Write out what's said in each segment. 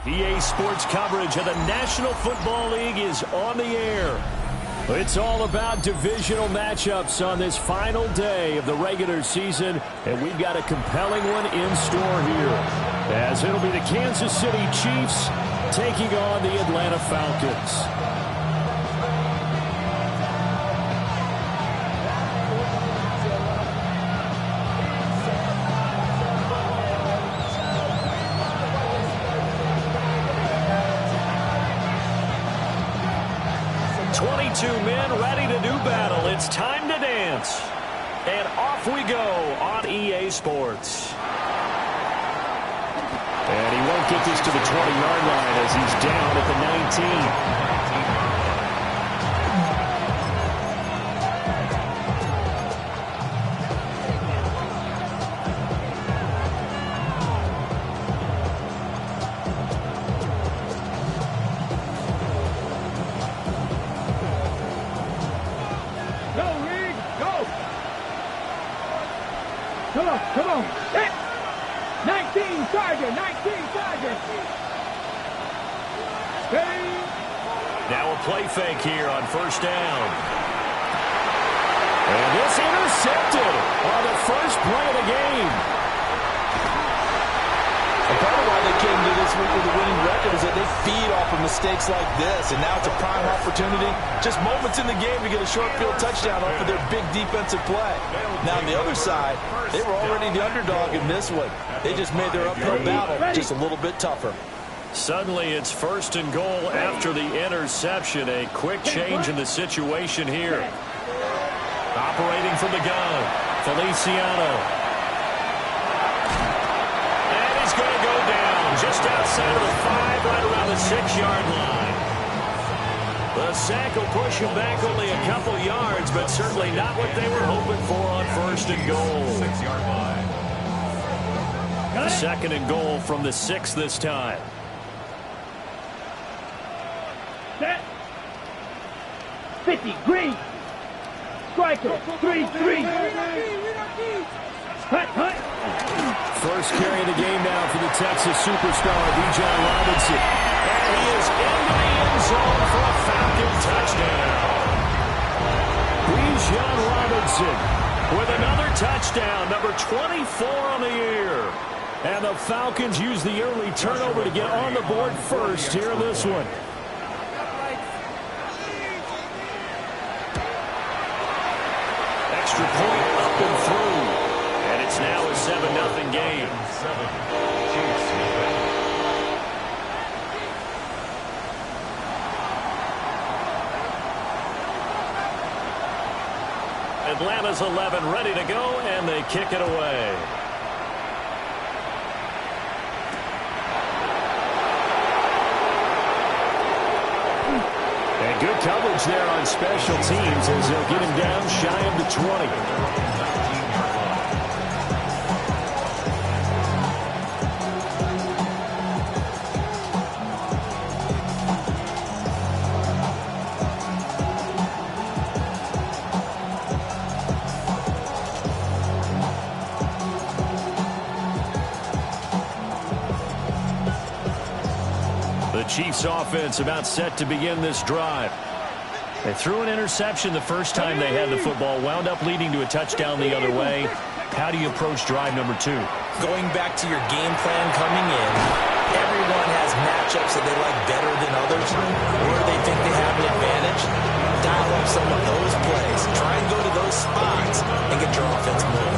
EA Sports coverage of the National Football League is on the air. It's all about divisional matchups on this final day of the regular season, and we've got a compelling one in store here, as it'll be the Kansas City Chiefs taking on the Atlanta Falcons. Two men ready to do battle. It's time to dance. And off we go on EA Sports. And he won't get this to the 20-yard line as he's down at the 19. Come on. 19 Charger. Now a play fake here on first down. And this intercepted on the first play of the game. A part of why they came to this week with a winning record is that they feed off of mistakes like this, and now it's a prime opportunity, just moments in the game to get a short field touchdown off of their big defensive play. Now on the other side, they were already the underdog in this one. They just made their uphill battle just a little bit tougher. Suddenly it's first and goal after the interception. A quick change in the situation here. Operating from the gun, Feliciano. And he's going to go down just outside of the 5, right around the 6-yard line. The sack will push him back only a couple yards, but certainly not what they were hoping for on first and goal. 6-yard line. Second and goal from the 6 this time. Set. 50, green. Striker, 3-3. Hut. First carry of the game now for the Texas superstar, Bijan Robinson. And he is into the end zone for a Falcon touchdown. Bijan Robinson with another touchdown, number 24 on the year. And the Falcons use the early turnover to get on the board first here in this one. Extra point up and through. And it's now a 7-0 game. Atlanta's 11 ready to go, and they kick it away. And good coverage there on special teams as they'll get him down shy of the 20. Chiefs offense about set to begin this drive. They threw an interception the first time they had the football, wound up leading to a touchdown the other way. How do you approach drive number 2? Going back to your game plan coming in, everyone has matchups that they like better than others, where they think they have an advantage. Dial up some of those plays. Try and go to those spots and get your offense moving.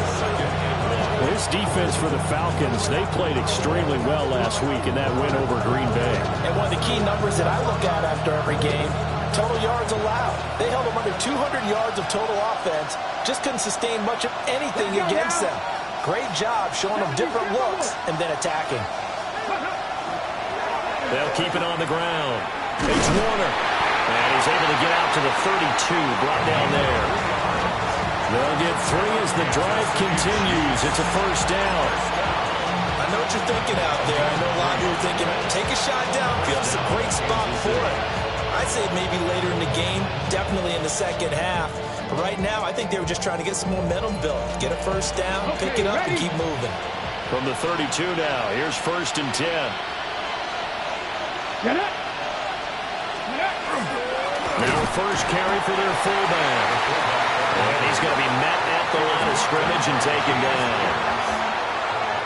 This defense for the Falcons, they played extremely well last week in that win over Green Bay. And one of the key numbers that I look at after every game, total yards allowed. They held them under 200 yards of total offense, just couldn't sustain much of anything against them. Great job showing them different looks and then attacking. They'll keep it on the ground. It's Warner. And he's able to get out to the 32, brought down there. They'll get 3 as the drive continues. It's a first down. I know what you're thinking out there. I know a lot of you are thinking, take a shot downfield. It's a great spot for it. I'd say maybe later in the game, definitely in the second half. But right now, I think they were just trying to get some momentum built. Get a first down, pick it up, and keep moving. From the 32 now, here's 1st and 10. Get up. Now first carry for their fullback. And he's going to be met at the line of scrimmage and taken down.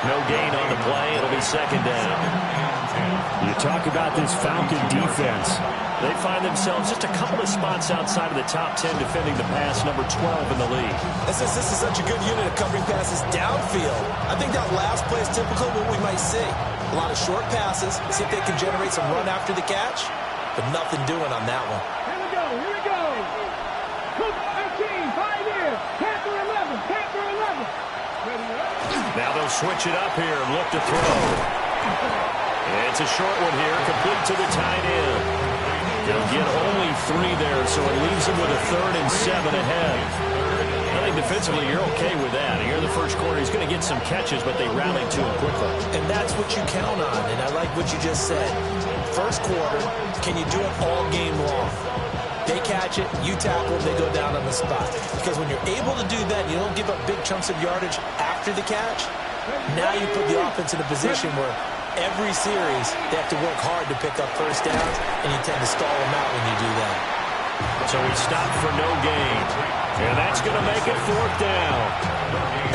No gain on the play. It'll be second down. You talk about this Falcon defense. They find themselves just a couple of spots outside of the top 10 defending the pass, number 12 in the league. This is such a good unit of covering passes downfield. I think that last play is typical of what we might see. A lot of short passes, see if they can generate some run after the catch, but nothing doing on that one. Here we go. Cook, our team, 5 years. Panther 11. Ready up. Now they'll switch it up here and look to throw. It's a short one here, complete to the tight end. They'll get only 3 there, so it leaves them with a 3rd and 7 ahead. I think defensively you're okay with that. Here in the first quarter, he's going to get some catches, but they rallied to him quickly. And that's what you count on, and I like what you just said. First quarter, can you do it all game long? They catch it, you tackle, they go down on the spot. Because when you're able to do that, you don't give up big chunks of yardage after the catch. Now you put the offense in a position where every series they have to work hard to pick up first downs, and you tend to stall them out when you do that. So he stopped for no gain. And that's going to make it 4th down.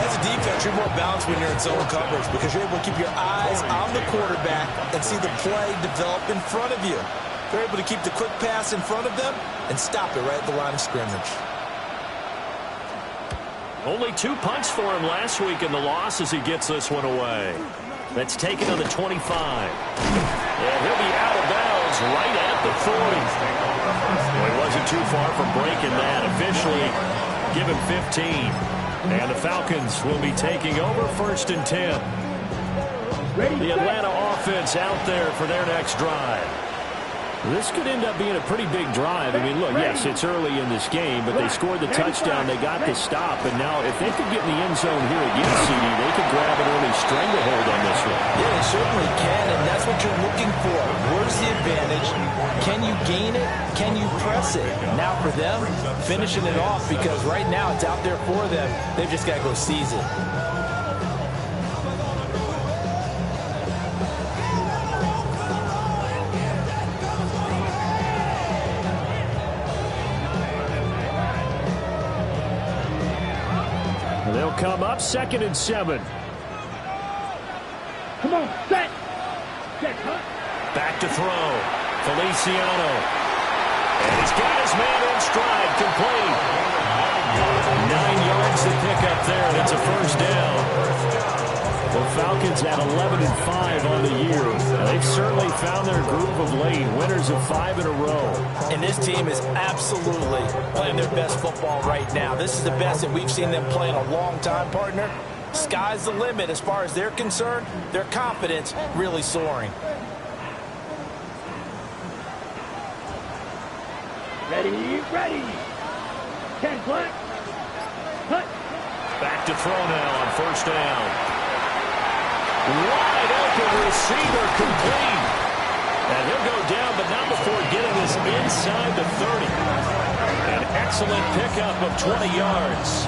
As a defense, you're more balanced when you're in zone coverage because you're able to keep your eyes on the quarterback and see the play develop in front of you. They're able to keep the quick pass in front of them and stop it right at the line of scrimmage. Only 2 punts for him last week in the loss as he gets this one away. That's taken on the 25. And he'll be out of bounds right at the 40. Well, he wasn't too far from breaking that. Officially, give him 15. And the Falcons will be taking over 1st and 10. The Atlanta offense out there for their next drive. This could end up being a pretty big drive. I mean, look, yes, it's early in this game, but they scored the touchdown. They got the stop. And now if they could get in the end zone here again, CD, they could grab an early stranglehold on this one. Yeah, they certainly can, and that's what you're looking for. Where's the advantage? Can you gain it? Can you press it? Now for them, finishing it off because right now it's out there for them. They've just got to go seize it. They'll come up 2nd and 7. Come on, set, huh? Back to throw. Feliciano. And he's got his man in stride, complete. 9 yards to pick up there, and it's a 1st down. The Falcons at 11-5 on the year. They've certainly found their groove of late, winners of 5 in a row. And this team is absolutely playing their best football right now. This is the best that we've seen them play in a long time, partner. Sky's the limit as far as they're concerned. Their confidence really soaring. Ready. 10 flat. Hut. Back to throw now on 1st down. Wide open receiver, complete. And he'll go down, but not before getting this inside the 30. An excellent pickup of 20 yards.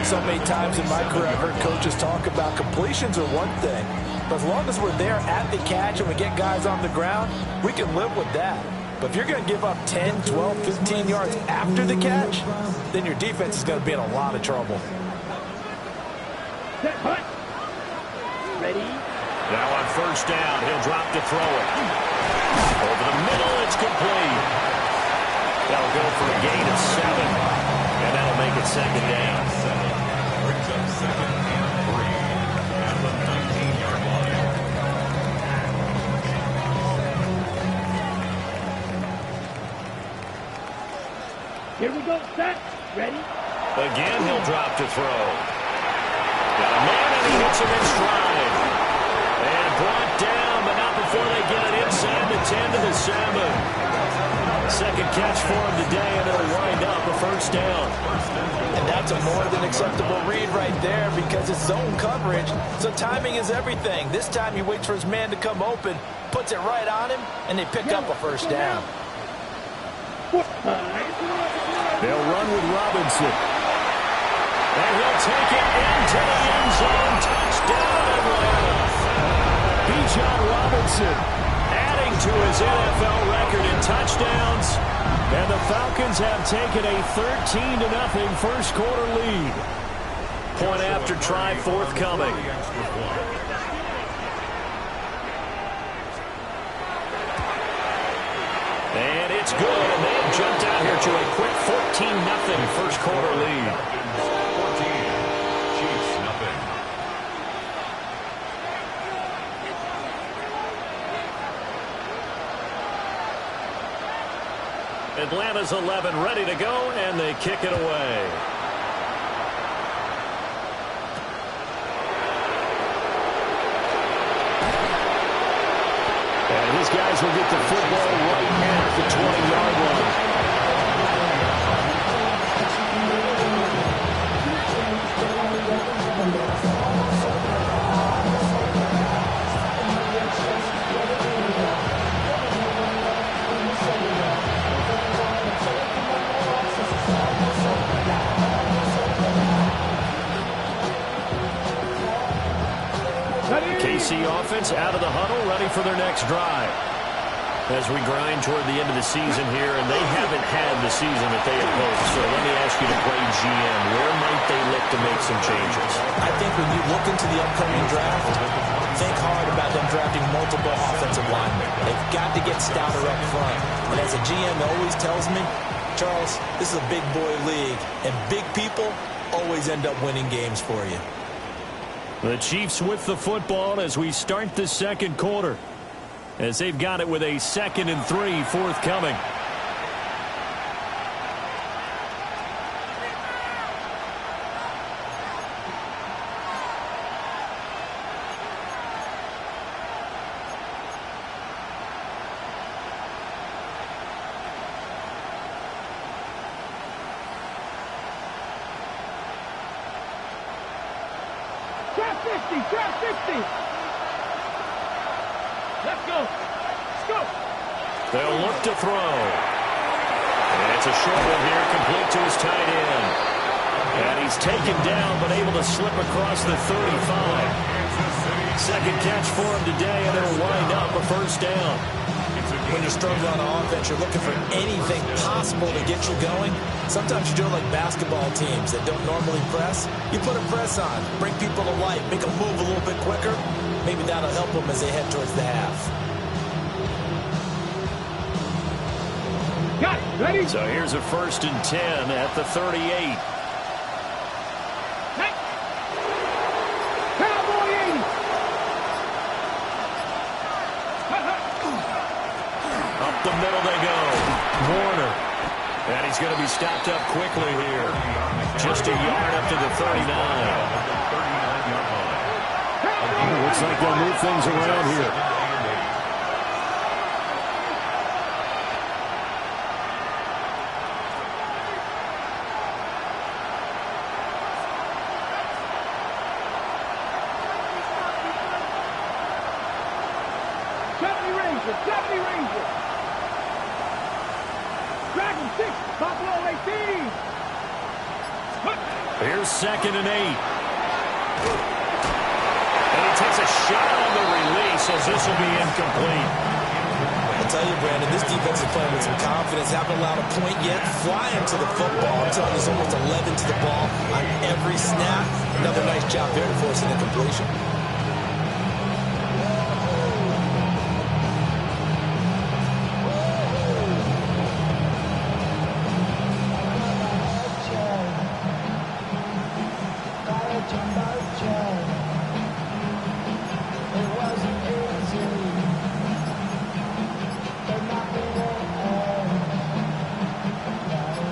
So many times in my career, I've heard coaches talk about completions are one thing. But as long as we're there at the catch and we get guys on the ground, we can live with that. But if you're going to give up 10, 12, 15 yards after the catch, then your defense is going to be in a lot of trouble. Set, hut. Ready. Now on 1st down, he'll drop to throw it. Over the middle, it's complete. That'll go for a gain of 7. And that'll make it 2nd down. Brings up 2nd and 3 at the 19-yard line. Here we go, set. Ready. Again, he'll drop to throw. Got a man, and he hits him in stride. And brought down, but not before they get it inside the 10 to the 7. 2nd catch for him today, and it'll wind up a 1st down. And that's a more than acceptable read right there because it's zone coverage, so timing is everything. This time he waits for his man to come open, puts it right on him, and they pick up a 1st down. They'll run with Robinson. And he'll take it into the end zone. Touchdown, Atlanta. Bijan Robinson adding to his NFL record in touchdowns. And the Falcons have taken a 13-0 first quarter lead. Point after try forthcoming. And it's good, and they have jumped out here to a quick 14-0 first quarter lead. 14, Chiefs nothing. Atlanta's 11 ready to go, and they kick it away. And his guys will get the football right at the 20-yard line. KC offense out of the huddle, ready for their next drive. As we grind toward the end of the season here, and they haven't had the season that they had hoped. So let me ask you to play GM. Where might they look to make some changes? I think when you look into the upcoming draft, think hard about them drafting multiple offensive linemen. They've got to get stouter up front. And as a GM always tells me, Charles, this is a big boy league, and big people always end up winning games for you. The Chiefs with the football as we start the second quarter, as they've got it with a 2nd and 3 forthcoming. Trap 50. Let's go. Let's go. They'll look to throw. And it's a short one here, complete to his tight end. And he's taken down, but able to slip across the 35. Second catch for him today, and it'll wind up a first down. When you're struggling on offense, you're looking for anything possible to get you going. Sometimes you do it like basketball teams that don't normally press. You put a press on, bring people to life, make them move a little bit quicker. Maybe that'll help them as they head towards the half. Got it. Ready? So here's a 1st and 10 at the 38. Cowboy 80. Up the middle they go. Warner. And he's going to be stopped up quickly here. Just a yard up to the 39. Looks like they'll move things around here. Deputy Ranger. Dragon 6, Buffalo 18. Here's 2nd and 8. And he takes a shot on the release as this will be incomplete. I'll tell you, Brandon, this defense is playing with some confidence. Haven't allowed a point yet. Flying to the football. I'm telling you, there's almost 11 to the ball on every snap. Another nice job there to force an incompletion.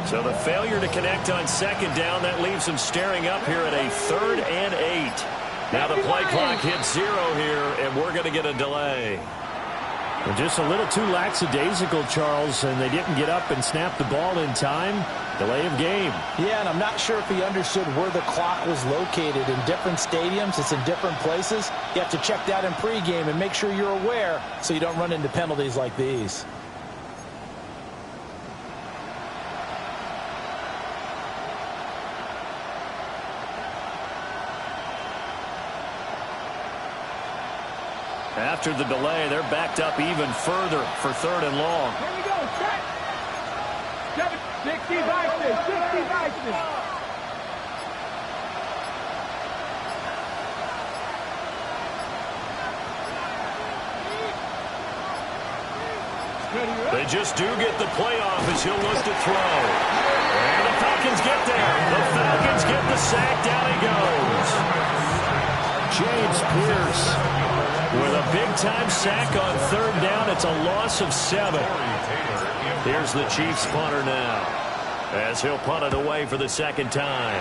So the failure to connect on 2nd down, that leaves them staring up here at a 3rd and 8. Now the play clock hits 0 here, and we're going to get a delay. And just a little too lackadaisical, Charles, and they didn't get up and snap the ball in time. Delay of game. Yeah, and I'm not sure if he understood where the clock was located. In different stadiums, it's in different places. You have to check that in pregame and make sure you're aware so you don't run into penalties like these. After the delay, they're backed up even further for 3rd and long. Here we go. Set. 60 Vikings. 60 Vikings. They just do get the playoff as he'll look to throw. And the Falcons get there. The Falcons get the sack. Down he goes. James Pierce with a big-time sack on 3rd down. It's a loss of 7. Here's the Chiefs punter now as he'll punt it away for the 2nd time.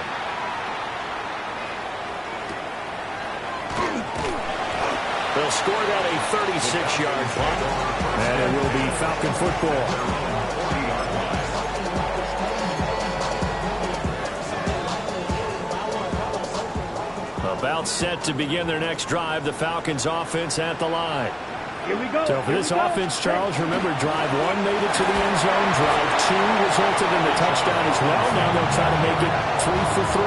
They'll score that a 36-yard punt. And it will be Falcon football. About set to begin their next drive. The Falcons offense at the line. Here we go. So for this offense, Charles, remember drive 1 made it to the end zone. Drive 2 resulted in the touchdown as well. Now they'll try to make it 3 for 3.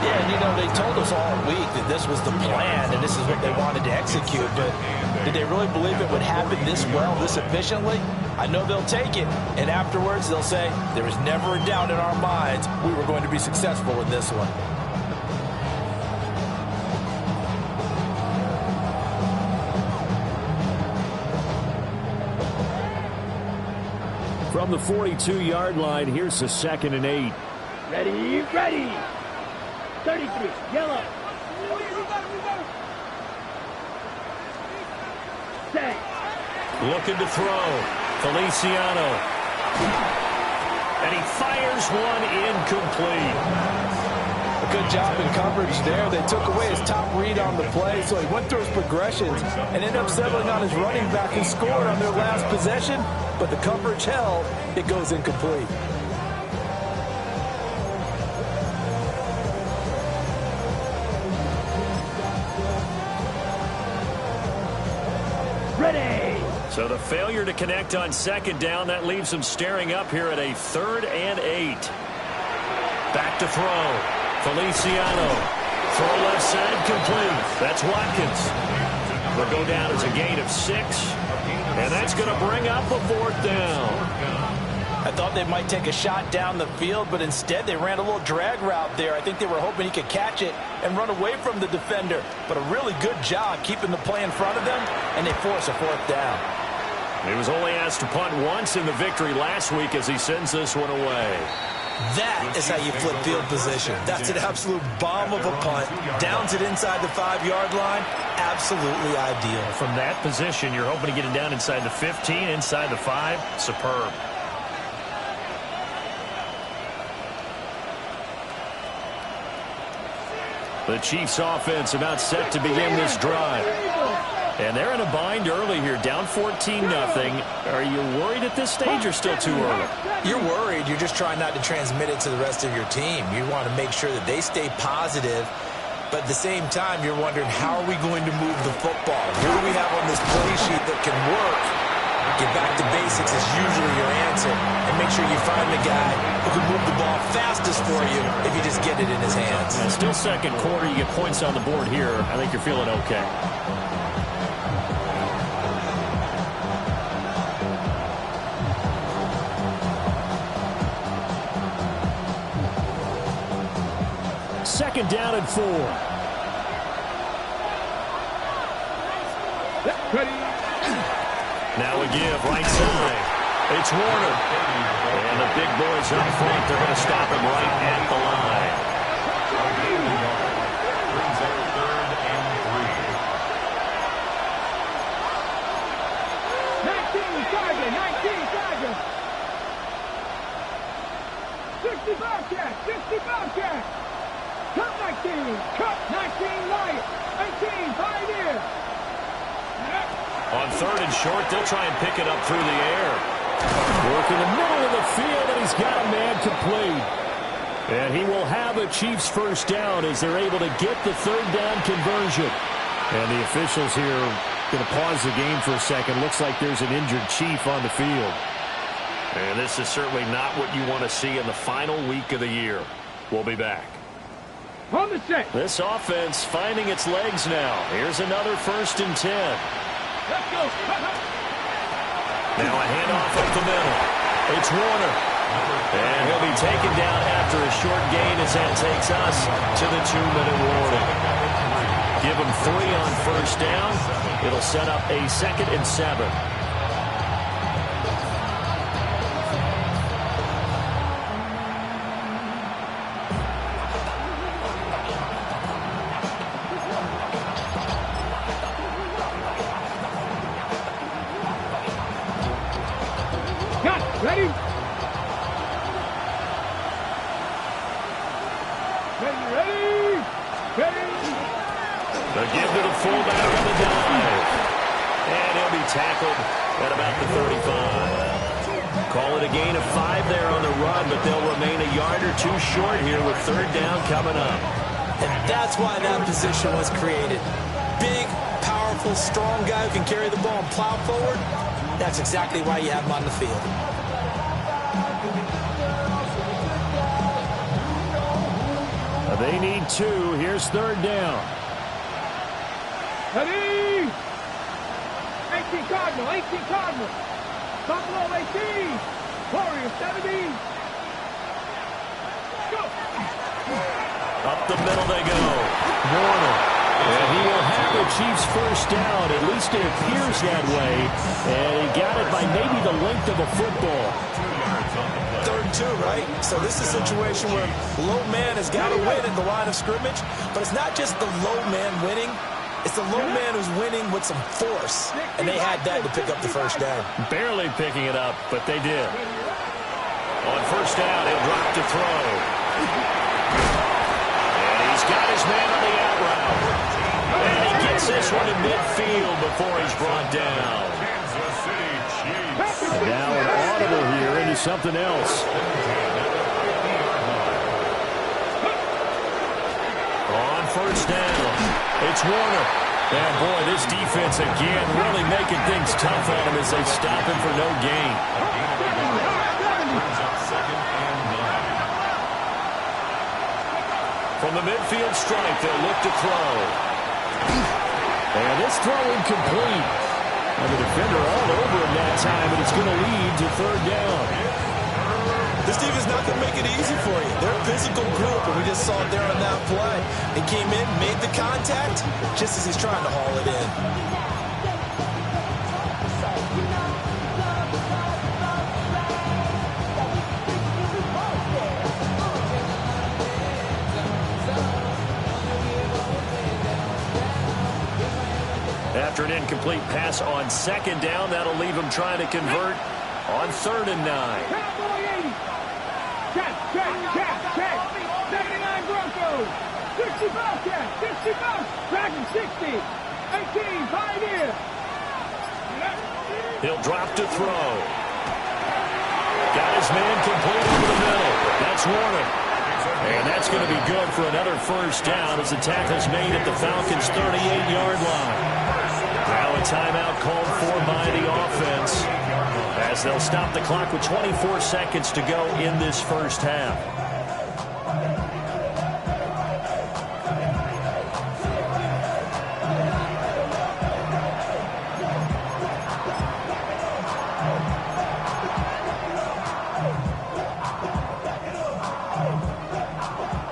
Yeah, and you know, they told us all week that this was the plan and this is what they wanted to execute, but did they really believe it would happen this well, this efficiently? I know they'll take it, and afterwards they'll say, there was never a doubt in our minds we were going to be successful in this one. From the 42-yard line, here's the 2nd and 8. Ready, ready. 33, yellow. Set. Looking to throw. Feliciano. And he fires one incomplete. A good job in coverage there. They took away his top read on the play, so he went through his progressions and ended up settling on his running back and scored on their last possession, but the coverage held. It goes incomplete. Ready. So the failure to connect on 2nd down, that leaves them staring up here at a 3rd and 8. Back to throw. Feliciano. Throw left side complete. That's Watkins. Will go down as a gain of 6. And that's going to bring up a 4th down. I thought they might take a shot down the field, but instead they ran a little drag route there. I think they were hoping he could catch it and run away from the defender. But a really good job keeping the play in front of them, and they force a 4th down. He was only asked to punt once in the victory last week as he sends this one away. That is how you flip field position. That's an absolute bomb of a punt. Downs it inside the 5-yard line. Absolutely ideal. From that position, you're hoping to get it down inside the 15, inside the 5. Superb. The Chiefs offense about set to begin this drive. And they're in a bind early here, down 14-0. Are you worried at this stage or still too early? You're worried. You're just trying not to transmit it to the rest of your team. You want to make sure that they stay positive. But at the same time, you're wondering, how are we going to move the football? Who do we have on this play sheet that can work? Get back to basics is usually your answer. And make sure you find the guy who can move the ball fastest for you if you just get it in his hands. And still 2nd quarter, you get points on the board here. I think you're feeling okay. Second down and 4. Ready. Now a give, right side. It's Warner. And the big boys up front, they're going to stop him right at the line. Brings up 3rd and 19 target, 19 target. 60 Bobcat, 60 Bobcat. Cut 19, cut 19 light, 19, 5 years. On 3rd and short, they'll try and pick it up through the air. Work in the middle of the field, and he's got a man complete. And he will have a Chiefs 1st down as they're able to get the 3rd down conversion. And the officials here going to pause the game for a second. Looks like there's an injured Chief on the field. And this is certainly not what you want to see in the final week of the year. We'll be back. On the set. This offense finding its legs now. Here's another 1st and 10. Let's go. Now a handoff up the middle. It's Warner. And he'll be taken down after a short gain as that takes us to the 2-minute warning. Give him 3 on 1st down. It'll set up a 2nd and 7. Ready? Ready? The give to the fullback on the dive. And he'll be tackled at about the 35. Call it a gain of 5 there on the run, but they'll remain a yard or 2 short here with 3rd down coming up. And that's why that position was created. Big, powerful, strong guy who can carry the ball and plow forward. That's exactly why you have him on the field. They need 2. Here's 3rd down. Ready? 18 Cardinal. Buffalo 18. Warriors 17. Go. Up the middle they go. Warner. And he will have the Chiefs 1st down. At least it appears that way. And he got it by maybe the length of a football. 3rd and 2, right? So this is a situation where low man has got to win at the line of scrimmage. But it's not just the low man winning. It's the low man who's winning with some force. And they had that to pick up the 1st down. Barely picking it up, but they did. On 1st down, he'll drop to throw. And he's got his man on the out route. And he gets this one to midfield before he's brought down. And now an audible here into something else. On 1st down, it's Warner. And boy, this defense again really making things tough on him as they stop him for no gain. From the midfield stripe, they'll look to throw. And this throw incomplete. And the defender all over him that time, but it's going to lead to 3rd down. This defense is not going to make it easy for you. They're a physical group, and we just saw it there on that play. They came in, made the contact, just as he's trying to haul it in. After an incomplete pass on 2nd down, that'll leave him trying to convert on 3rd and 9. Cowboy 80. Check. 79 Broncos. 60 Bobcats. 60 Bucks. Dragon 60. 18 Pioneer. He'll drop to throw. Got his man complete over the middle. That's Warner. And that's going to be good for another 1st down as the tackle's made at the Falcons' 38-yard line. Now a timeout called for by the offense as they'll stop the clock with 24 seconds to go in this 1st half.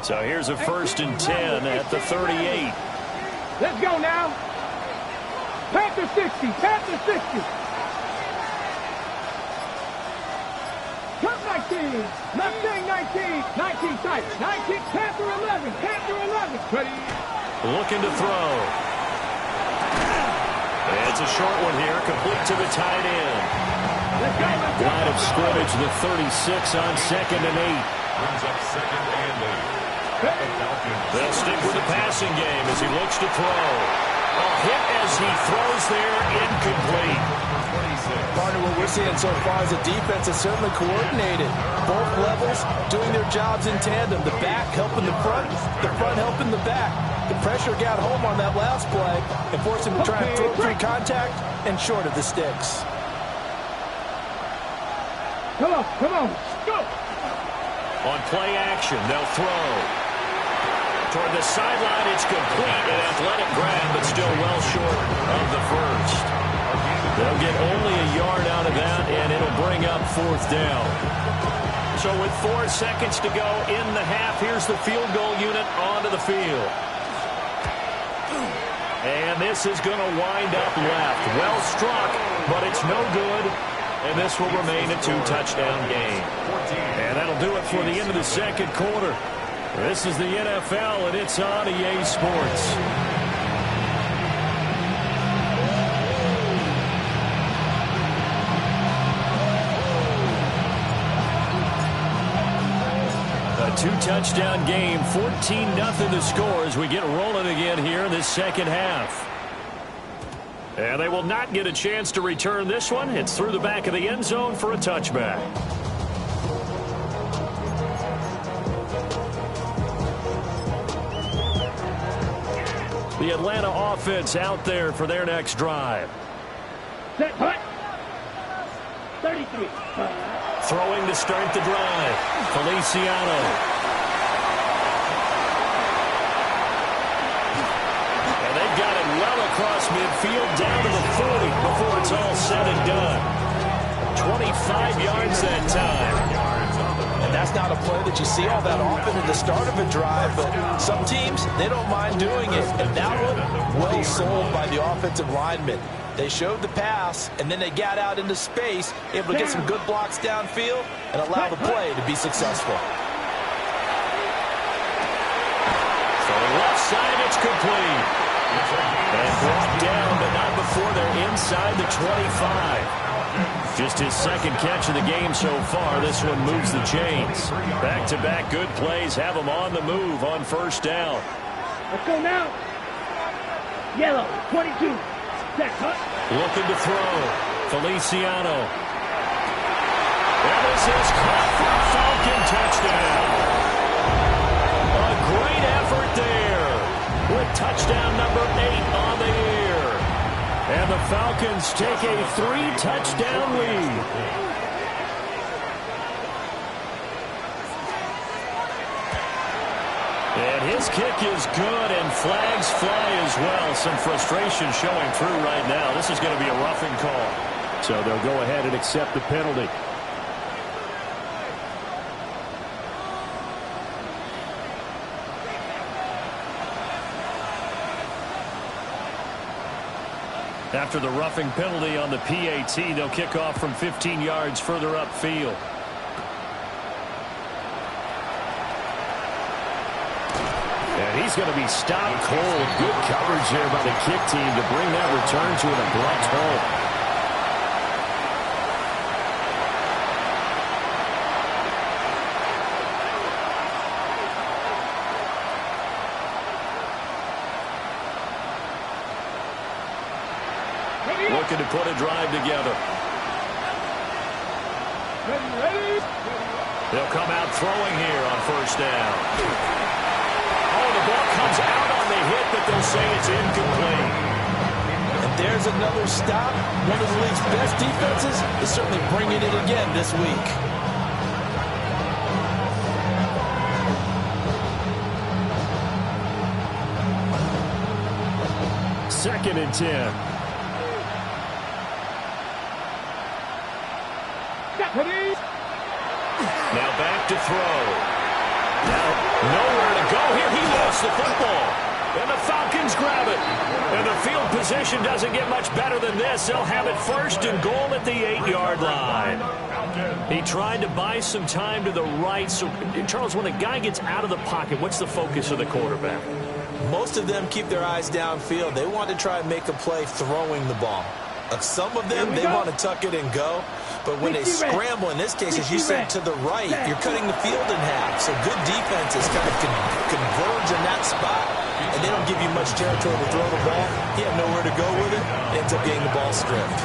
So here's a 1st and 10 at the 38. Let's go now. Panther 60. Panther 60. Cut 19. Mustang 19. 19 tight. 19. Panther 11. Panther 11. Ready. Looking to throw. It's a short one here, complete to the tight end. Line of scrimmage, the 36 on 2nd and 8. Brings up 2nd and 8. They'll stick with the passing game as he looks to throw. A hit as he throws there, incomplete. Partner, what we're seeing so far is the defense is certainly coordinated. Both levels doing their jobs in tandem. The back helping the front helping the back. The pressure got home on that last play and forced him to try and throw through contact and short of the sticks. Come on. Go. On play action, they'll throw. Toward the sideline, it's complete. An athletic grab, but still well short of the first. They'll get only a yard out of that, and it'll bring up 4th down. So with 4 seconds to go in the half, here's the field goal unit onto the field. And this is going to wind up left. Well struck, but it's no good. And this will remain a 2-touchdown game. And that'll do it for the end of the second quarter. This is the NFL, and it's on EA Sports. A 2-touchdown game, 14-0 the score as we get rolling again here in this second half. And they will not get a chance to return this one. It's through the back of the end zone for a touchback. The Atlanta offense out there for their next drive. Set, hut. 33. Throwing to start the drive. Feliciano. And they've got it well across midfield down to the 40 before it's all said and done. 25 yards that time. And that's not a play that you see all that often at the start of a drive, but some teams, they don't mind doing it. And that one, well sold by the offensive lineman. They showed the pass, and then they got out into space, able to get some good blocks downfield and allow the play to be successful. Throwing left side, it's complete. And brought down, but not before they're inside the 25. Just his second catch of the game so far. This one moves the chains. Back-to-back good plays have him on the move on first down. Let's go now. Yellow, 22. Set, hut. Looking to throw. Feliciano. And this is caught for a Falcon touchdown. A great effort there with touchdown number 8 on the year. And the Falcons take a 3-touchdown lead. And his kick is good, and flags fly as well. Some frustration showing through right now. This is going to be a roughing call. So they'll go ahead and accept the penalty. After the roughing penalty on the PAT, they'll kick off from 15 yards further upfield. And he's going to be stopped cold. Good coverage there by the kick team to bring that return to an abrupt halt. Looking to put a drive together. Ready. They'll come out throwing here on first down. Oh, the ball comes out on the hit, but they'll say it's incomplete. And there's another stop. One of the league's best defenses is certainly bringing it again this week. Second and 10. Now back to throw. Now nowhere to go here. He lost the football. And the Falcons grab it. And the field position doesn't get much better than this. They'll have it first and goal at the 8-yard line. He tried to buy some time to the right. So, Charles, when a guy gets out of the pocket, what's the focus of the quarterback? Most of them keep their eyes downfield. They want to try and make a play throwing the ball. Some of them, they want to tuck it and go. But when they scramble, in this case, as you said, to the right, you're cutting the field in half. So good defenses kind of converge in that spot, and they don't give you much territory to throw the ball. You have nowhere to go with it. It ends up getting the ball stripped.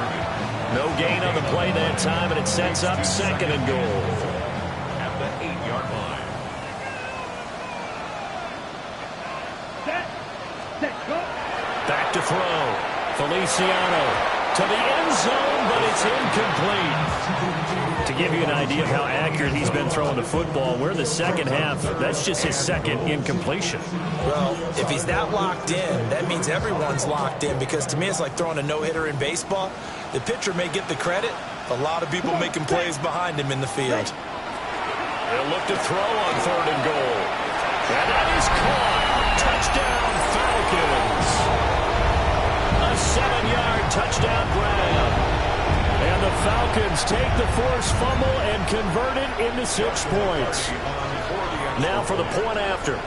No gain on the play that time, and it sets up second and goal. At the 8-yard line. Set, go. Back to throw. Feliciano to the end zone, but it's incomplete. To To give you an idea of how accurate he's been throwing the football, we're in the second half. That's just his second incompletion. Well, if he's that locked in, that means everyone's locked in, because to me it's like throwing a no-hitter in baseball. The pitcher may get the credit. A lot of people making plays behind him in the field. They'll look to throw on 3rd and goal. And that is caught. Touchdown, Falcons. A 7-yard touchdown grab. And the Falcons take the forced fumble and convert it into 6 points. Now for the point after.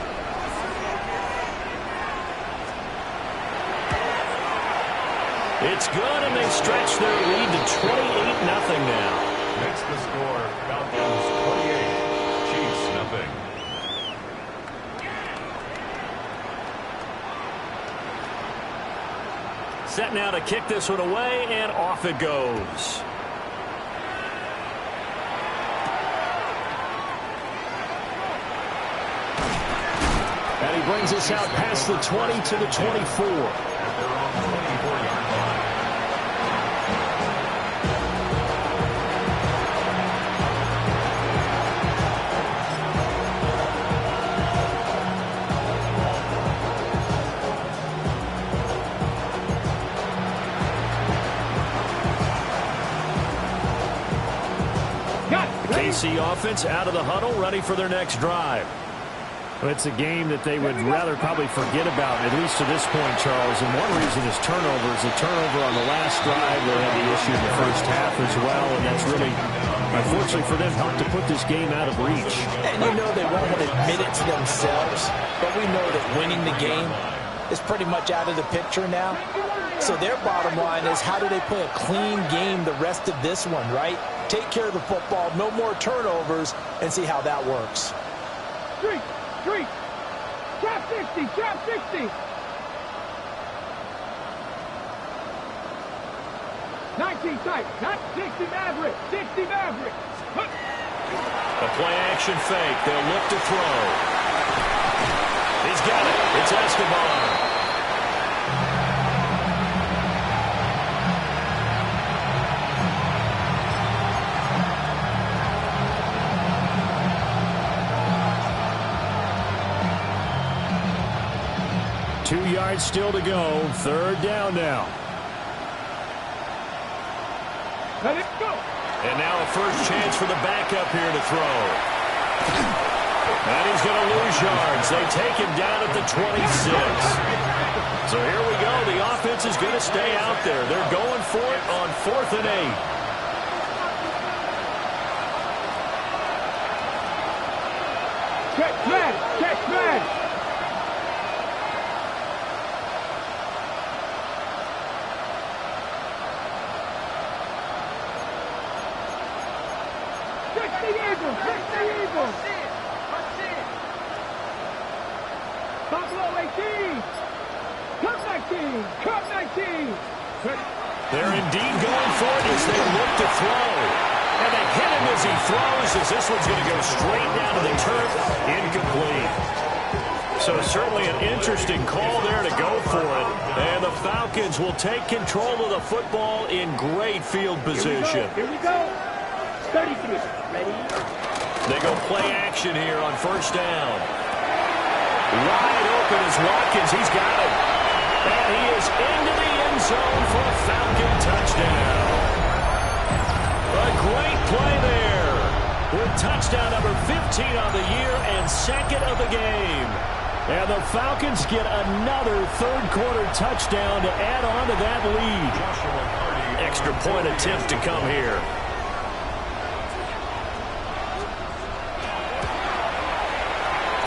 It's good, and they stretch their lead to 28-0 now. Makes the score Falcons 28, Chiefs nothing. Set now to kick this one away, and off it goes. And he brings us out past the 20 to the 24. They're on the 24-yard line. KC offense out of the huddle, ready for their next drive. Well, it's a game that they would rather probably forget about, at least to this point, Charles. And one reason is turnovers. A turnover on the last drive. They had the issue in the first half as well, and that's really, unfortunately for them, helped to put this game out of reach. And you know they won't admit it to themselves, but we know that winning the game is pretty much out of the picture now. So their bottom line is, how do they play a clean game the rest of this one, right? Take care of the football, no more turnovers, and see how that works. Street, trap 60, trap 60. 19 tight, not 60 Maverick, 60 Maverick. A play action fake. They'll look to throw. He's got it. It's Escobar. Two yards still to go. 3rd down now. Let it go. And now a first chance for the backup here to throw. And he's going to lose yards. They take him down at the 26. So here we go. The offense is going to stay out there. They're going for it on 4th and 8. Catch man, catch man. Buffalo 18. Cut 19. Cut 19. They're indeed going for it as they look to throw. And they hit him as he throws, as this one's going to go straight down to the turf. Incomplete. So certainly an interesting call there to go for it. And the Falcons will take control of the football in great field position. Here we go. 33. Ready? They go play action here on 1st down. Wide open is Watkins. He's got it. And he is into the end zone for a Falcon touchdown. A great play there. With touchdown number 15 on the year and 2nd of the game. And the Falcons get another 3rd quarter touchdown to add on to that lead. Extra point attempt to come here.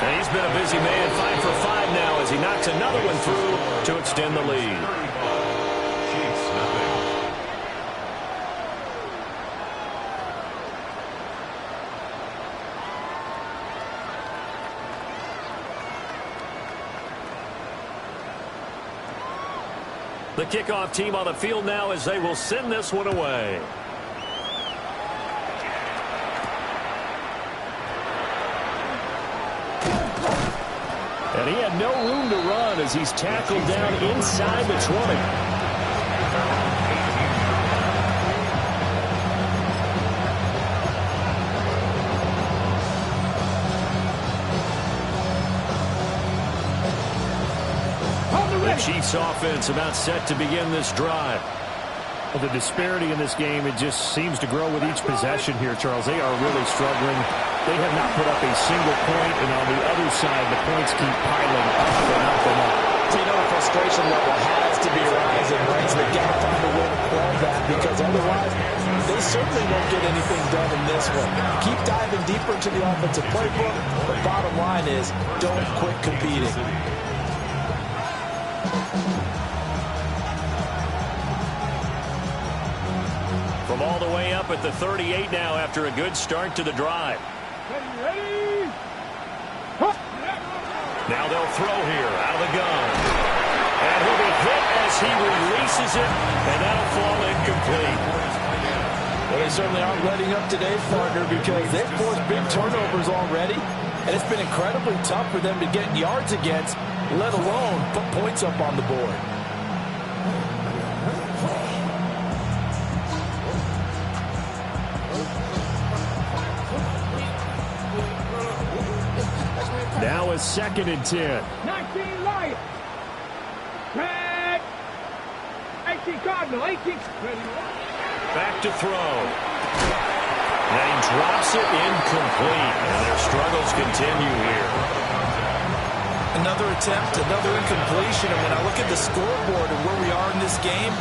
And he's been a busy man, 5 for 5 now as he knocks another one through to extend the lead. Chiefs nothing. The kickoff team on the field now as they will send this one away. And he had no room to run as he's tackled down inside the 20. Chiefs offense about set to begin this drive. Well, the disparity in this game, it just seems to grow with each possession here, Charles. They are really struggling. They have not put up a single point, and on the other side, the points keep piling up and up and up. You know, the frustration level has to be rising, right? So they've got to find a way to quell that, because otherwise they certainly won't get anything done in this one. Keep diving deeper into the offensive playbook. The bottom line is, don't quit competing. From all the way up at the 38 now after a good start to the drive. Ready? Now they'll throw here out of the gun. And he'll be hit as he releases it, and that'll fall incomplete. Well, they certainly aren't letting up today, partner, because they've forced big turnovers already, and it's been incredibly tough for them to get yards against, let alone put points up on the board. Now a 2nd and 10. 19 Lions. Red. 18 Cardinal. 18. Ready? Back to throw. And he drops it incomplete. And their struggles continue here. Another attempt, another incompletion. And when I look at the scoreboard and where we are in this game,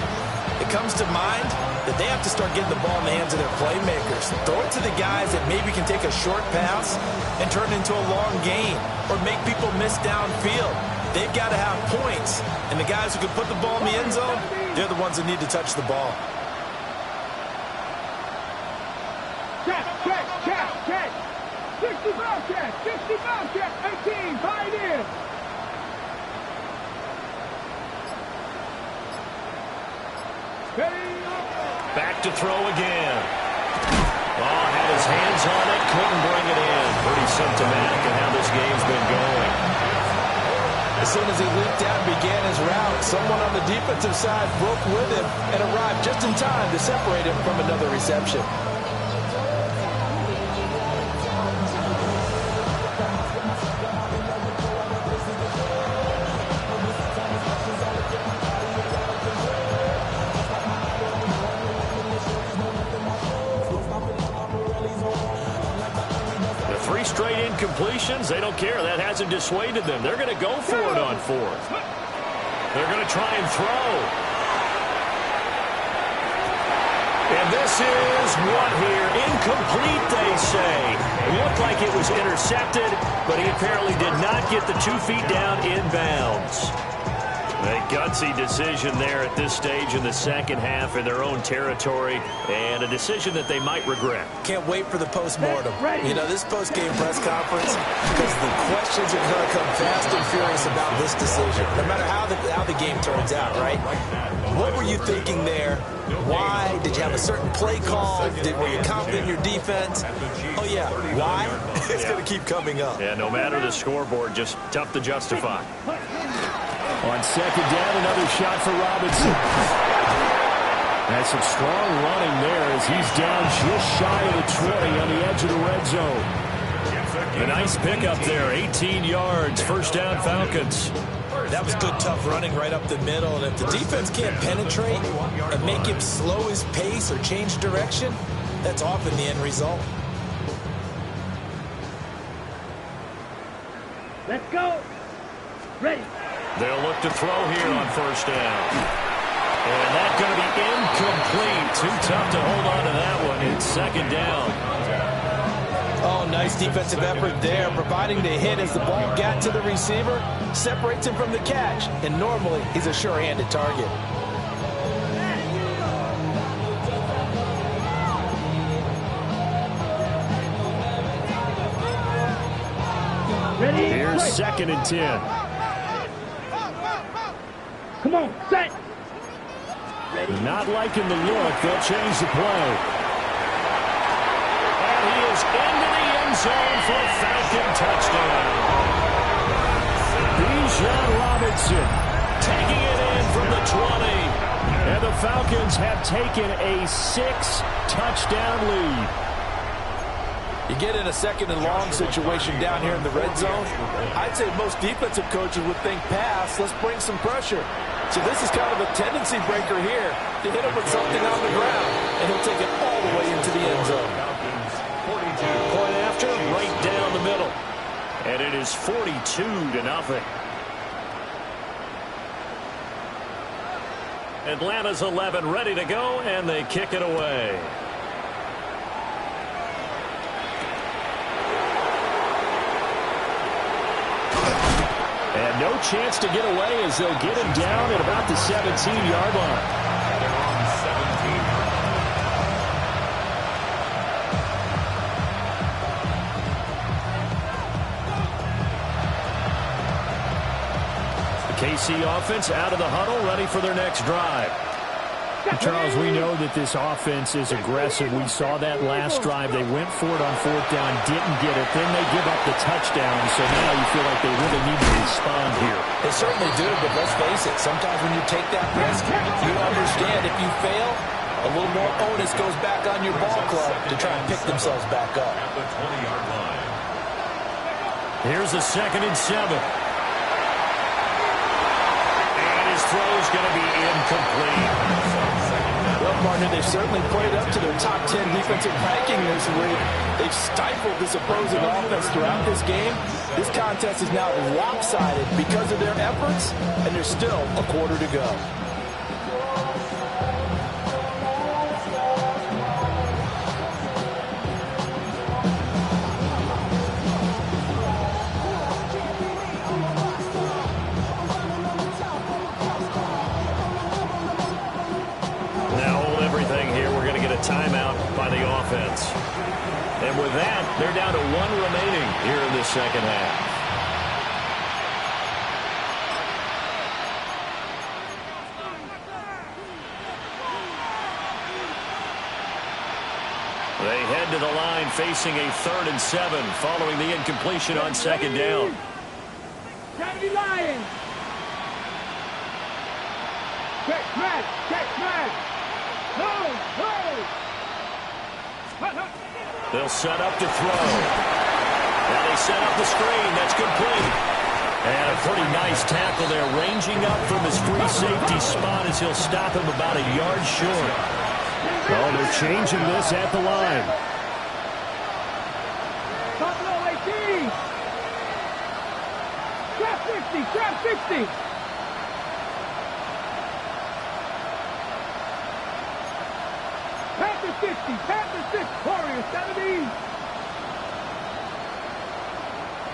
it comes to mind that they have to start getting the ball in the hands of their playmakers. Throw it to the guys that maybe can take a short pass and turn it into a long gain or make people miss downfield. They've got to have points. And the guys who can put the ball in the end zone, they're the ones that need to touch the ball. Check. 60 ball check. 60 ball check. 18. Pioneers. Ready? Back to throw again. Oh, had his hands on it, couldn't bring it in. Pretty symptomatic of how this game's been going. As soon as he leaped out and began his route, someone on the defensive side broke with him and arrived just in time to separate him from another reception. Straight incompletions, they don't care. That hasn't dissuaded them. They're going to go for it on 4th. They're going to try and throw. And this is what here? Incomplete, they say. It looked like it was intercepted, but he apparently did not get the 2 feet down inbounds. A gutsy decision there at this stage in the second half in their own territory, and a decision that they might regret. Can't wait for the post-mortem. You know, this post-game press conference, because the questions are going to come fast and furious about this decision, no matter how the game turns out, right? What were you thinking there? Why? Did you have a certain play call? Were you confident in your defense? Oh, yeah. Why? It's going to keep coming up. Yeah, no matter the scoreboard, just tough to justify. On 2nd down, another shot for Robinson. That's some strong running there as he's down just shy of the 20 on the edge of the red zone. A nice pickup there, 18 yards, 1st down Falcons. That was good, tough running right up the middle. And if the defense can't penetrate and make him slow his pace or change direction, that's often the end result. Let's go. Ready. They'll look to throw here on 1st down. And that's going to be incomplete. Too tough to hold on to that one. It's 2nd down. Oh, nice defensive effort there, providing the hit as the ball got to the receiver, separates him from the catch, and normally he's a sure-handed target. Ready? Here's 2nd and 10. Come on, set. Not liking the look. They'll change the play. And he is into the end zone for a Falcon touchdown. Bijan Robinson Taking it in from the 20. And the Falcons have taken a 6-touchdown lead. You get in a second and long situation down here in the red zone, I'd say most defensive coaches would think pass, let's bring some pressure. So this is kind of a tendency breaker here to hit him with something on the ground, and he'll take it all the way into the end zone. Point after, right down the middle. And it is 42-0. Atlanta's 11 ready to go, and they kick it away. And no chance to get away as they'll get him down at about the 17-yard line. They're on 17. The KC offense out of the huddle, ready for their next drive. Charles, we know that this offense is aggressive. We saw that last drive. They went for it on fourth down, didn't get it. Then they give up the touchdown. So now you feel like they really need to respond here. They certainly do, but let's face it. Sometimes when you take that risk, you understand if you fail, a little more onus goes back on your ball club to try and pick themselves back up. At the 20-yard line. Here's a 2nd and 7. And his throw's going to be incomplete. Well, partner, they've certainly played up to their top 10 defensive ranking this week. They've stifled this opposing offense throughout this game. This contest is now lopsided because of their efforts, and there's still a quarter to go. Timeout by the offense. And with that, they're down to 1 remaining here in the second half. They head to the line facing a 3rd and 7 following the incompletion on 2nd down. Kennedy Lions. Check smash. Check smash. No. They'll set up to throw. Now they set up the screen. That's complete. And a pretty nice tackle there, ranging up from his free safety spot as he'll stop him about a yard short. Oh, they're changing this at the line. Buffalo 18. Trap 60. Trap 60. Panther 60. Panther 6. Warriors 70.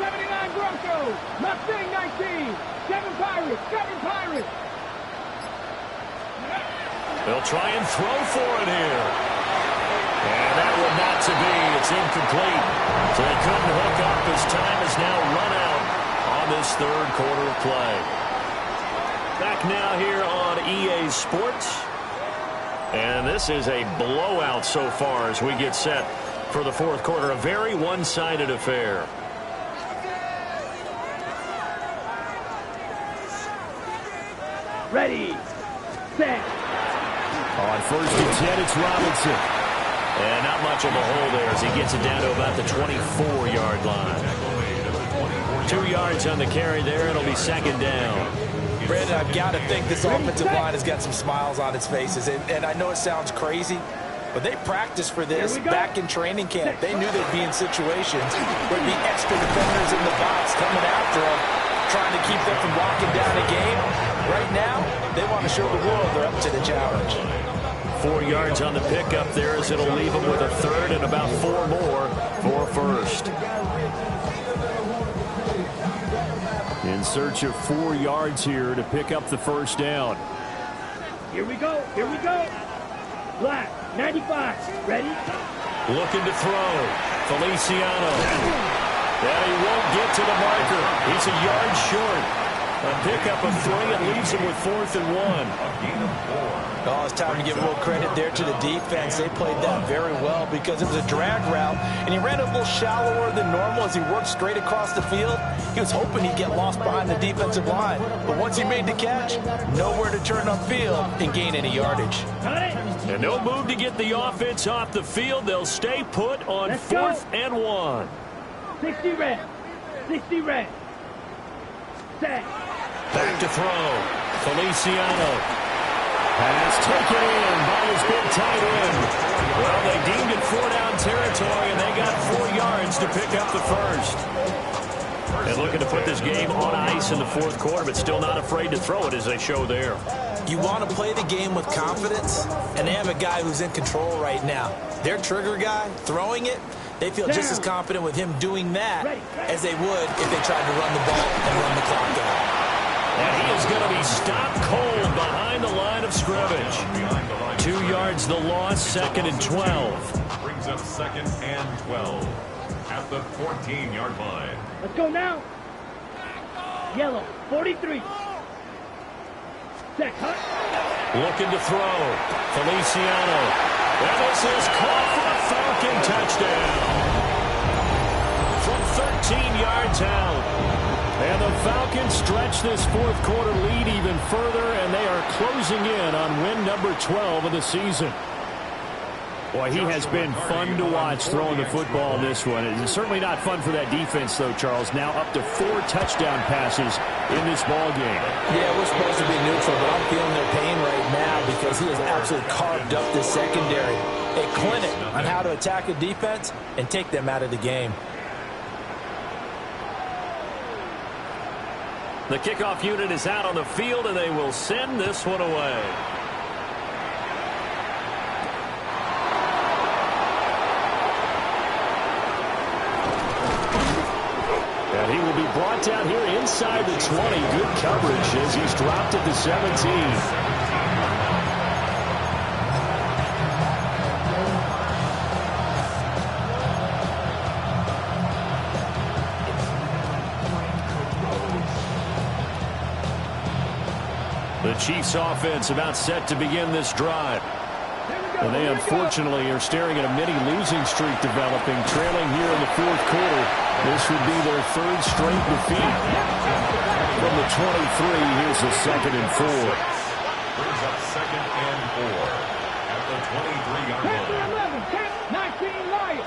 79 Broncos. Mustang 19. 7 Pirates. 7 Pirates. They'll try and throw for it here. And that one not to be. It's incomplete. So they couldn't hook up as time has now run out on this 3rd quarter of play. Back now here on EA Sports. And this is a blowout so far as we get set for the 4th quarter. A very one-sided affair. Ready. Set. On 1st and 10, it's Robinson. And not much of a hole there as he gets it down to about the 24-yard line. 2 yards on the carry there. It'll be 2nd down. Brandon, I've got to think this offensive line has got some smiles on its faces. And I know it sounds crazy, but they practiced for this back in training camp. They knew they'd be in situations where there'd be extra defenders in the box coming after them, trying to keep them from locking down a game. Right now, they want to show the world they're up to the challenge. 4 yards on the pickup there as it'll leave them with a 3rd and about 4 more for 1st. In search of 4 yards here to pick up the 1st down. Here we go. Here we go. Black, 95. Ready? Looking to throw. Feliciano. And he won't get to the marker. He's a yard short. A pickup of 3 and leaves them with 4th and 1. A gain of 4. Oh, it's time to give a little credit there to the defense. They played that very well because it was a drag route, and he ran a little shallower than normal as he worked straight across the field. He was hoping he'd get lost behind the defensive line, but once he made the catch, nowhere to turn upfield and gain any yardage. And no move to get the offense off the field. They'll stay put on 4th and 1. 60 red. 60 red. Set. Back to throw. Feliciano. Pass taken in by his big tight end. Well, they deemed it 4-down territory, and they got 4 yards to pick up the first. And looking to put this game on ice in the 4th quarter, but still not afraid to throw it as they show there. You want to play the game with confidence, and they have a guy who's in control right now. Their trigger guy, throwing it, they feel just as confident with him doing that as they would if they tried to run the ball and run the clock out. And he is going to be stopped cold behind the line of scrimmage. 2 yards the loss, 2nd and 12. Brings up 2nd and 12 at the 14-yard line. Let's go now. Yellow, 43. Set, cut. Looking to throw. Feliciano. And this is caught for a Falcon touchdown. From 13 yards out. And the Falcons stretch this 4th quarter lead even further, and they are closing in on win number 12 of the season. Boy, he has been fun to watch throwing the football in this one. It's certainly not fun for that defense, though, Charles. Now up to 4 touchdown passes in this ball game. Yeah, we're supposed to be neutral, but I'm feeling their pain right now because he has absolutely carved up this secondary. A clinic on how to attack a defense and take them out of the game. The kickoff unit is out on the field, and they will send this one away. And he will be brought down here inside the 20. Good coverage as he's dropped at the 17. The Chiefs offense about set to begin this drive. And they unfortunately are staring at a mini losing streak developing, trailing here in the 4th quarter. This would be their 3rd straight defeat. From the 23, here's the 2nd and 4. Brings up 2nd and 4 at the 23-yard line. 19 Lions.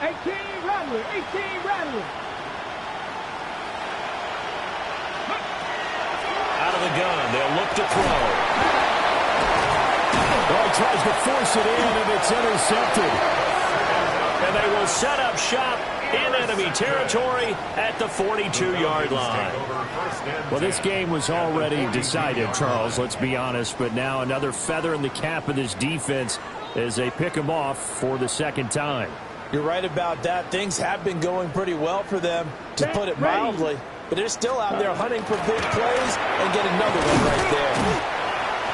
18 Rattler. 18 Rattler. Out of the gun, they'll look to throw. Well, he tries to force it in, and it's intercepted. And they will set up shop in enemy territory at the 42-yard line. Well, this game was already decided, Charles, let's be honest. But now another feather in the cap of this defense as they pick them off for the 2nd time. You're right about that. Things have been going pretty well for them, to put it mildly. But they're still out there hunting for big plays and get another one right there.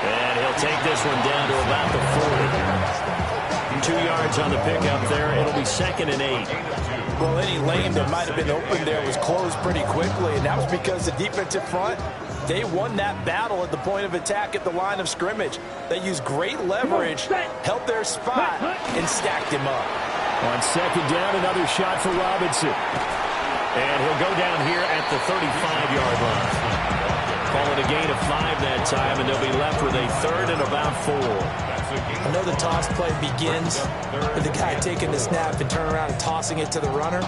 And he'll take this one down to about the 40. 2 yards on the pickup there. It'll be 2nd and 8. Well, any lane that might have been open there was closed pretty quickly, and that was because the defensive front, they won that battle at the point of attack at the line of scrimmage. They used great leverage, held their spot, and stacked him up. On 2nd down, another shot for Robinson. And he'll go down here at the 35-yard line. Call it a gain of 5 that time, and they'll be left with a 3rd and about 4. I know the toss play begins with the guy taking the snap and turning around and tossing it to the runner.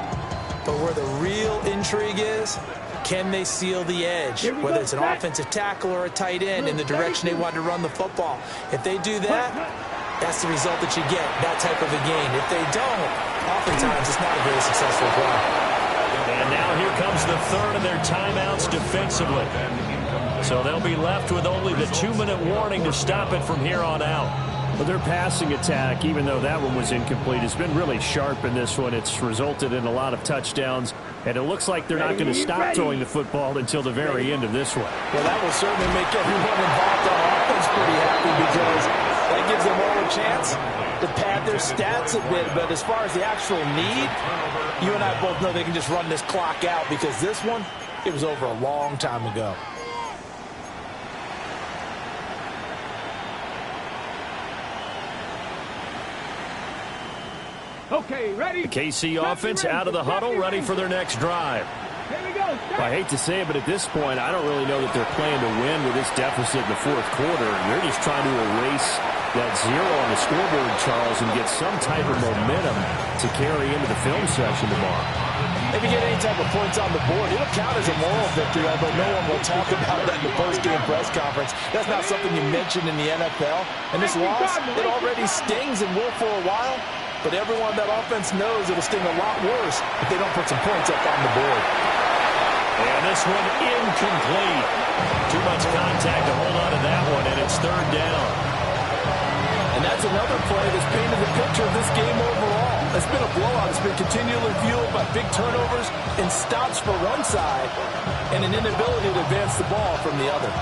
But where the real intrigue is, can they seal the edge? Whether it's an offensive tackle or a tight end in the direction they want to run the football. If they do that, that's the result that you get, that type of a game. If they don't, oftentimes it's not a very successful play. And now here comes the 3rd of their timeouts defensively. So they'll be left with only the 2-minute warning to stop it from here on out. But their passing attack, even though that one was incomplete, has been really sharp in this one. It's resulted in a lot of touchdowns. And it looks like they're not going to stop throwing the football until the very end of this one. Well, that will certainly make everyone involved on offense pretty happy because that gives them all a chance to pad their stats a bit. But as far as the actual need, you and I both know they can just run this clock out because this one, it was over a long time ago. Okay, ready? The KC offense out of the huddle, ready for their next drive. Here we go. I hate to say it, but at this point, I don't really know that they're playing to win with this deficit in the fourth quarter. They're just trying to erase that zero on the scoreboard, Charles, and get some type of momentum to carry into the film section tomorrow. If you get any type of points on the board, it'll count as a moral victory, although no one will talk about that in the post-game press conference. That's not something you mention in the NFL. And this loss, it already stings and will for a while, but everyone on that offense knows it'll sting a lot worse if they don't put some points up on the board. And this one incomplete. Too much contact to hold on to that one, and it's third down. And that's another play that's painted the picture of this game overall. It's been a blowout. It's been continually fueled by big turnovers and stops for one side and an inability to advance the ball from the other.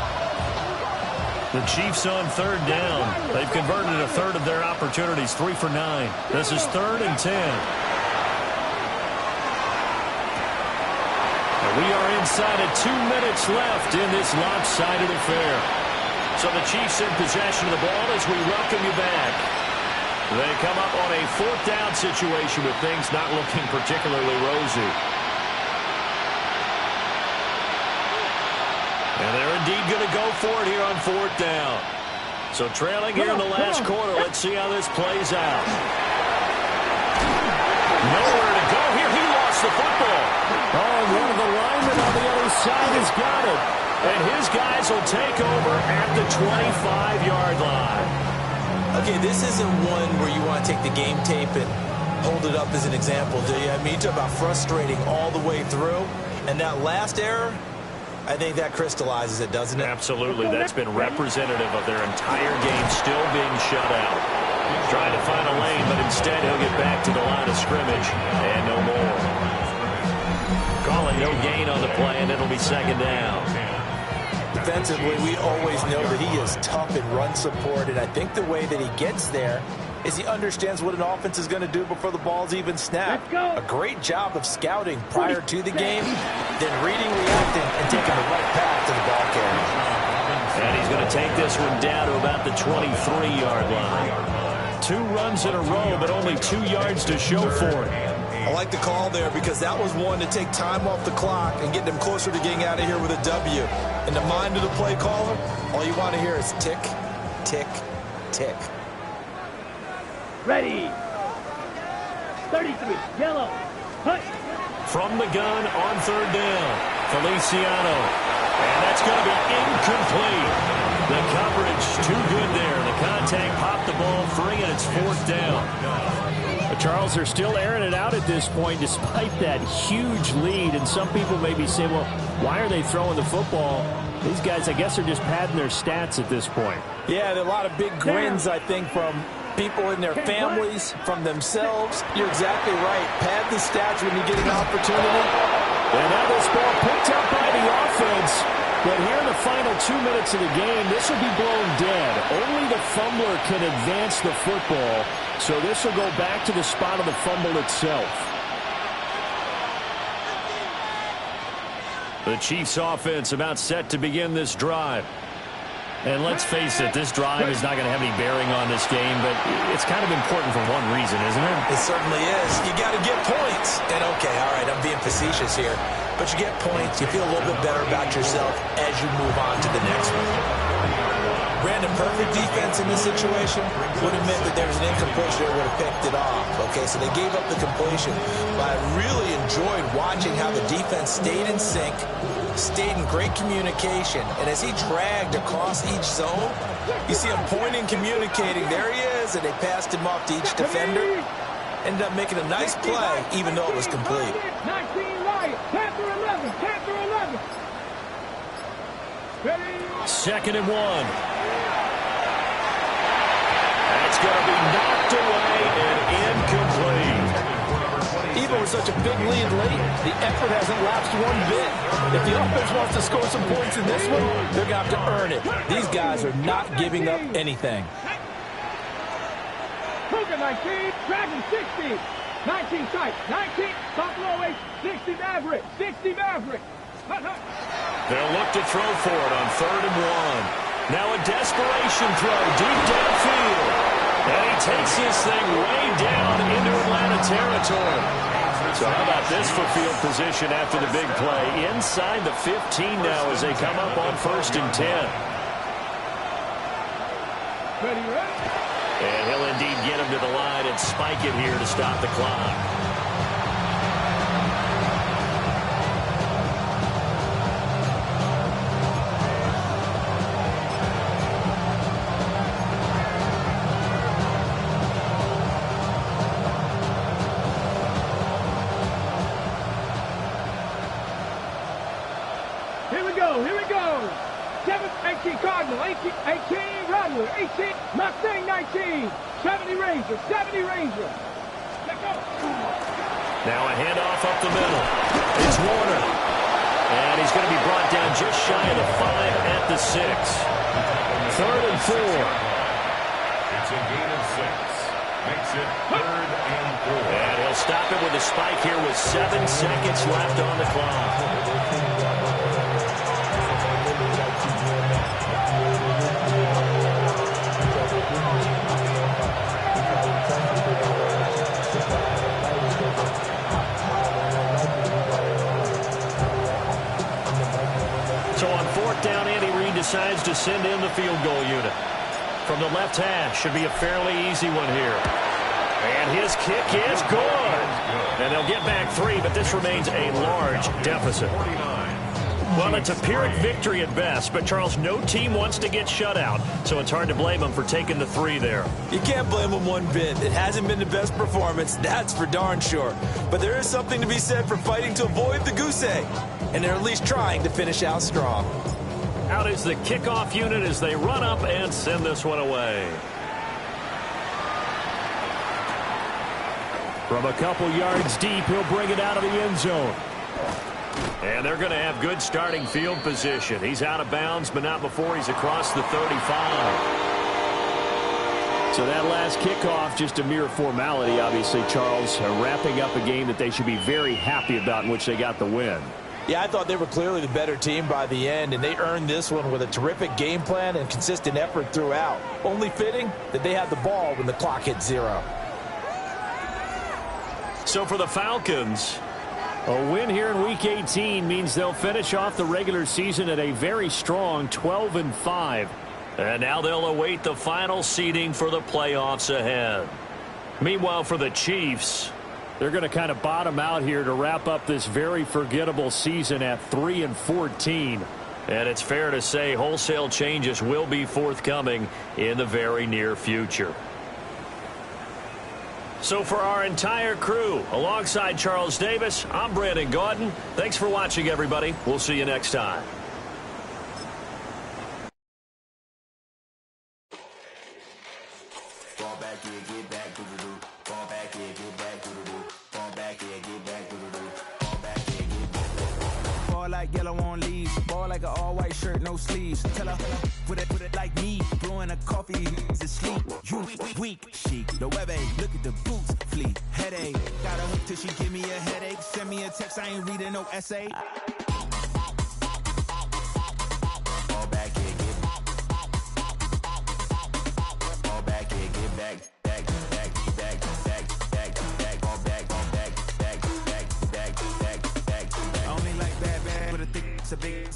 The Chiefs on third down. They've converted a third of their opportunities, 3 for 9. This is 3rd and 10. And we are inside of 2 minutes left in this lopsided affair. So the Chiefs in possession of the ball as we welcome you back. They come up on a 4th down situation with things not looking particularly rosy. And they're indeed going to go for it here on 4th down. So trailing here in the last quarter. Let's see how this plays out. Nowhere to go here. He lost the football. Oh, one of the linemen on the other side has got it. And his guys will take over at the 25-yard line. Okay, this isn't one where you want to take the game tape and hold it up as an example, do you? I mean, you talk about frustrating all the way through. And that last error, I think that crystallizes it, doesn't it? Absolutely. That's been representative of their entire game still being shut out. Trying to find a lane, but instead he'll get back to the line of scrimmage and no more. Calling no gain on the play, and it'll be 2nd down. Defensively, we always know that he is tough in run support, and I think the way that he gets there is he understands what an offense is going to do before the ball's even snapped. A great job of scouting prior to the game, then reading, reacting, and taking the right path to the ball carrier. And he's going to take this one down to about the 23-yard line. 2 runs in a row, but only 2 yards to show for it. I like the call there because that was one to take time off the clock and get them closer to getting out of here with a W. In the mind of the play caller, all you want to hear is tick, tick, tick. Ready. 33, yellow. Hut. From the gun on 3rd down, Feliciano. And that's going to be incomplete. The coverage too good there. The contact popped the ball free, and it's 4th down. Charles, they're still airing it out at this point despite that huge lead. And some people maybe say, well, why are they throwing the football? These guys, I guess, are just padding their stats at this point. Yeah, there are a lot of big grins, I think, from people in their families, from themselves. You're exactly right. Pad the stats when you get an opportunity. And now this ball picked up by the offense. But here in the final 2 minutes of the game, this will be blown dead. Only the fumbler can advance the football. So this will go back to the spot of the fumble itself. The Chiefs offense about set to begin this drive. And let's face it, this drive is not going to have any bearing on this game, but it's kind of important for one reason, isn't it? It certainly is. You got to get points. And okay, all right, I'm being facetious here. But you get points, you feel a little bit better about yourself as you move on to the next one. Brandon, perfect defense in this situation would have meant that there was an incompletion that would have picked it off. Okay, so they gave up the completion. But I really enjoyed watching how the defense stayed in sync, stayed in great communication. And as he dragged across each zone, you see him pointing, communicating. There he is, and they passed him off to each defender. Ended up making a nice play, even though it was complete. 19 Lions, Panther 11, Panther 11. Ready. 2nd and 1. That's going to be knocked away and incomplete. Even with such a big lead late, the effort hasn't lapsed one bit. If the offense wants to score some points in this one, they're going to have to earn it. These guys are not giving up anything. Cougar 19, Dragon 60. 19 sight, 19, Buffalo 8, 60 Maverick, 60 Maverick. They'll look to throw for it on 3rd and 1. Now a desperation throw deep downfield. And he takes this thing way down into Atlanta territory. So how about this for field position after the big play? Inside the 15 now as they come up on 1st and 10. And he'll indeed get him to the line and spike it here to stop the clock. Here we go. 18 Cardinal, 18 Rattler, 18 Mustang, 19, 70 Ranger, 70 Ranger. Let's go. Now a handoff up the middle. It's Warner. And he's going to be brought down just shy of the 5 at the 6. 3rd and 4. It's a gain of 6. Makes it 3rd and 4. And he'll stop it with a spike here with 7 seconds left on the clock. So on 4th down, Andy Reid decides to send in the field goal unit. From the left hash, should be a fairly easy one here. And his kick is good. And they'll get back 3, but this remains a large deficit. Well, it's a Pyrrhic victory at best, but Charles, no team wants to get shut out, so it's hard to blame them for taking the 3 there. You can't blame them one bit. It hasn't been the best performance, that's for darn sure. But there is something to be said for fighting to avoid the goose egg. And they're at least trying to finish out strong. Out is the kickoff unit as they run up and send this one away. From a couple yards deep, he'll bring it out of the end zone. And they're going to have good starting field position. He's out of bounds, but not before he's across the 35. So that last kickoff, just a mere formality, obviously, Charles, wrapping up a game that they should be very happy about in which they got the win. Yeah, I thought they were clearly the better team by the end, and they earned this one with a terrific game plan and consistent effort throughout. Only fitting that they had the ball when the clock hit 0. So for the Falcons, a win here in Week 18 means they'll finish off the regular season at a very strong 12-5. And now they'll await the final seeding for the playoffs ahead. Meanwhile, for the Chiefs, they're going to kind of bottom out here to wrap up this very forgettable season at 3-14. And it's fair to say wholesale changes will be forthcoming in the very near future. So for our entire crew, alongside Charles Davis, I'm Brandon Gaudin. Thanks for watching, everybody. We'll see you next time. Fall back here, get back, doo-doo-doo. Fall back here, get back, doo-doo-doo. Fall back here, get back, doo-doo-doo. Fall back here, get back. Fall like yellow on leaves. Ball like an all-white shirt, no sleeves. Tell her, put it like me. Blowing a coffee, to sleep. You weak, chic. The web look at the boots, fleet. Headache, got a hook till she give me a headache. Send me a text, I ain't reading no essay. Fall back here, get back. Fall back here, get back.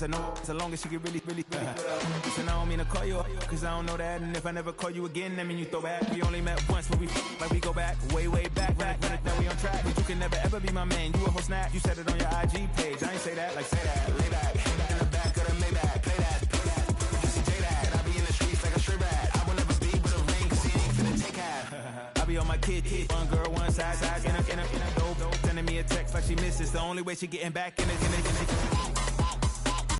I know as long as she can really listen, I don't mean to call you cause I don't know that, and if I never call you again, that mean you throw back. We only met once, but we like we go back way back. Run it that we on track, but you can never ever be my man. You a whole snap, you said it on your IG page. I ain't say that, like say that. Lay back in the back of the Maybach, play that. You see J that, I be in the streets like a stray rat. I will never speak with a ring cause he ain't finna take half. I be on my kid, one girl, one size in a dope, sending me a text like she misses. The only way she getting back in it.